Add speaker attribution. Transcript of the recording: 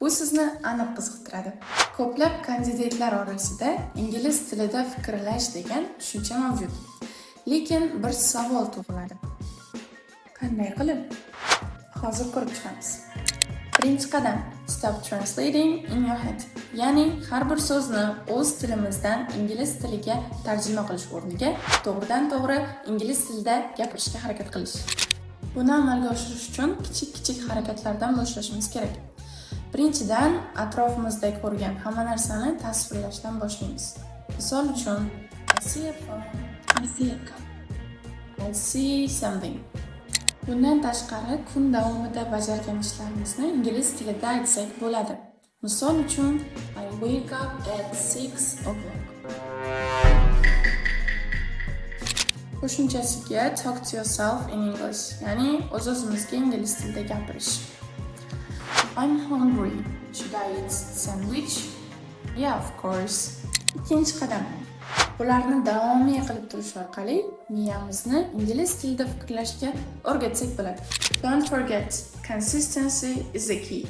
Speaker 1: Bu sizni aniq qiziqtiradi. Ko'plab kandidatlar orasida ingliz tilida fikrlash degan tushuncha mavjud. Lekin bir savol tug'iladi. Qanday qilib? Hozir ko'rib chiqamiz. Birinchi qadam: stop translating in your head. Ya'ni har bir so'zni o'z tilimizdan ingliz tiliga tarjima qilish o'rniga to'g'ridan-to'g'ri ingliz tilida gapirishga harakat qilish. Buni amalga oshirish uchun kichik harakatlardan boshlashimiz kerak. Birinchidan, atrofimizda ko'rgan hamma narsani tasvirlashdan boshlaymiz. Misol uchun, I see a phone, I see a cup, I see something. Bundan tashqari, kun davomida bajargan ishlarimizni ingliz tilida aytsak bo'ladi. Misol uchun, I wake up at 6 o'clock. Qo'shimchasiga talk to yourself in English, ya'ni o'z-o'zimizga ingliz tilida gapirish. I'm hungry. Should I eat sandwich? Yeah, of course. Ikkinchi qadam. Bularni davomiy qilib turish orqali miyamizni ingliz tilida fikrlashga o'rgatsak bo'ladi. Don't forget, consistency is the key.